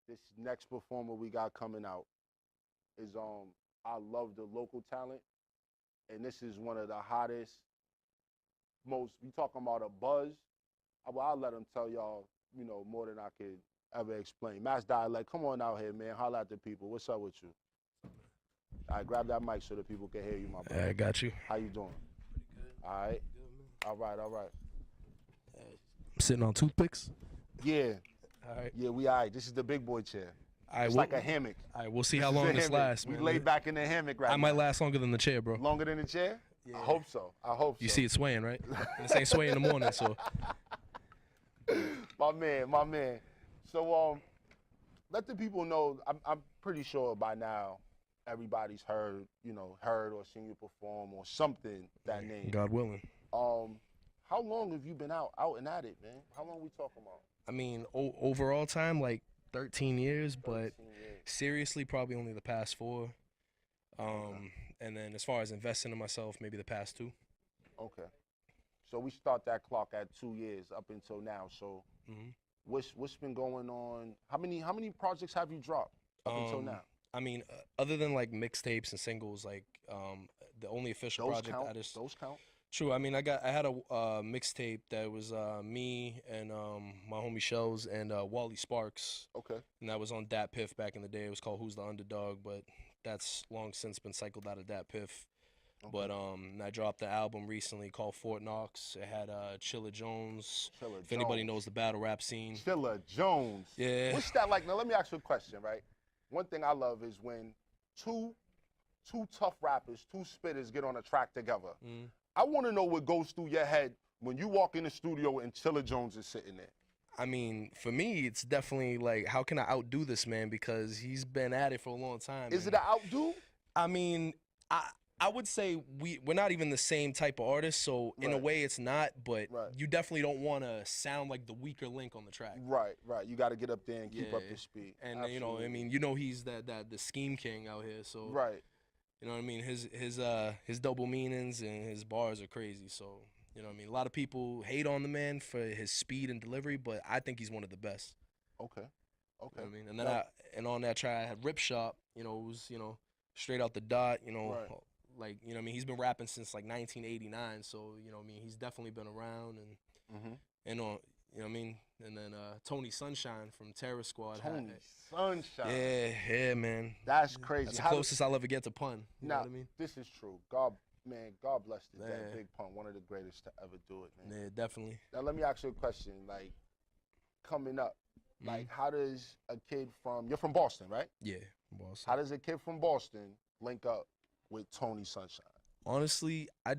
this next performer we got coming out is I love the local talent, and this is one of the hottest, most we talking about a buzz. I'll let him tell y'all, more than I could ever explain. Mass Dialect, come on out here, man. Holla at the people. What's up with you? All right, grab that mic so the people can hear you, my brother. I got you. How you doing? Pretty good. All right. Good, All right, all right. I'm sitting on toothpicks. Yeah. All right. Yeah, we all right. This is the big boy chair. Right, it's like a hammock. All right, we'll see how long this lasts, man. We laid back in the hammock right now. I might last longer than the chair, bro. Longer than the chair? Yeah. I hope so. You see it swaying, right? And this ain't swaying in the morning, so. My man. So, let the people know, I'm pretty sure by now everybody's heard or seen you perform or something that name. God willing. How long have you been out and at it, man? How long we talking about? I mean, overall time, like 13 years, but 13 years. seriously, probably only the past 4. And then as far as investing in myself, maybe the past 2. Okay. So we start that clock at 2 years up until now. So what's been going on? How many projects have you dropped up until now? I mean, other than like mixtapes and singles, like the only official project that is those count. True. I mean, I had a mixtape that was me and my homie Shells and Wally Sparks. Okay. And that was on Dat Piff back in the day. It was called Who's the Underdog, but that's long since been cycled out of Dat Piff. Okay. But I dropped the album recently called Fort Knox. It had Chilla Jones. If anybody knows the battle rap scene. Chilla Jones. Yeah. What's that like? Now let me ask you a question, right? One thing I love is when two tough rappers, 2 spitters get on a track together. I want to know what goes through your head when you walk in the studio and Chilla Jones is sitting there. I mean, for me, it's definitely like, how can I outdo this man? Because he's been at it for a long time. Is it an outdo? I mean, I would say we're not even the same type of artist, so in a way it's not, but you definitely don't want to sound like the weaker link on the track. Right. You got to get up there and keep up your speed. And, absolutely. I mean, he's the scheme king out here, so. Right. You know what I mean? His double meanings and his bars are crazy. So, you know what I mean? A lot of people hate on the man for his speed and delivery, but I think he's one of the best. Okay. You know what I mean? And then and on that track I had Rip Shop, it was, straight out the dot, like, I mean, he's been rapping since like 1989, so, I mean, he's definitely been around and on, you know what I mean? And then Tony Sunshine from Terror Squad. Tony Sunshine. Yeah, man. That's crazy. That's the closest I'll ever get to pun. You know what I mean? This is true. God bless that Big Pun. One of the greatest to ever do it, man. Yeah, definitely. Now, let me ask you a question. Like, coming up, like, how does a kid you're from Boston, right? Yeah, Boston. How does a kid from Boston link up with Tony Sunshine? Honestly, I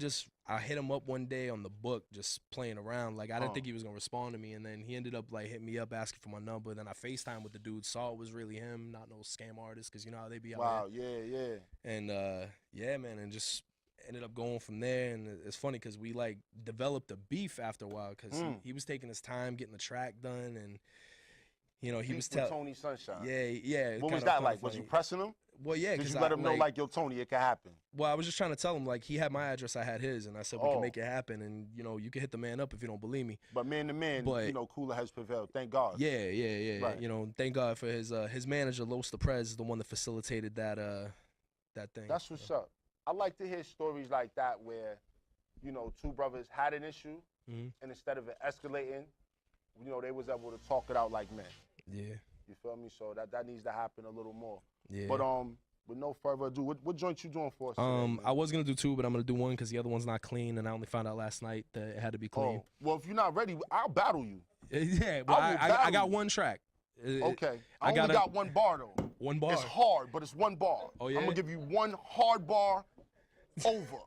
hit him up one day on the book just playing around. Like, I didn't think he was going to respond to me, and then he ended up, like, hitting me up asking for my number. Then I FaceTime with the dude, saw it was really him, not no scam artist, because you know how they be out there. Yeah. And, yeah, man, and just ended up going from there. And it's funny because we, like, developed a beef after a while because he was taking his time getting the track done, and, he was telling Tony Sunshine. Yeah. What was that like? Was you pressing him? Well, yeah, because you let him know, like, yo, Tony, it can happen. Well, I was just trying to tell him, like, he had my address, I had his, and I said we can make it happen, and you can hit the man up if you don't believe me. But man to man, cooler has prevailed. Thank God. Yeah. Right. Thank God for his manager, Los the Prez, is the one that facilitated that thing. That's what's up. I like to hear stories like that where, 2 brothers had an issue, and instead of it escalating, they was able to talk it out like men. Yeah. You feel me? So that needs to happen a little more. Yeah. But with no further ado, what joint you doing for us today, I was gonna do 2, but I'm gonna do 1 because the other one's not clean, and I only found out last night that it had to be clean. Well, if you're not ready, I'll battle you. Yeah, well, I got 1 track. Okay. I only got 1 bar though. 1 bar. It's hard, but it's 1 bar. Oh yeah. I'm gonna give you 1 hard bar over.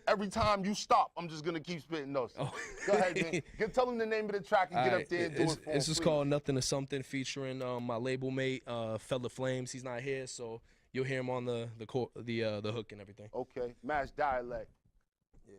Every time you stop, I'm just gonna keep spitting those. Oh. Go ahead, man. Tell them the name of the track and get up there and do it for This is called Nothing to Something, featuring my label mate, Fella Flames. He's not here, so you'll hear him on the hook and everything. Okay, Mass Dialect. Yeah.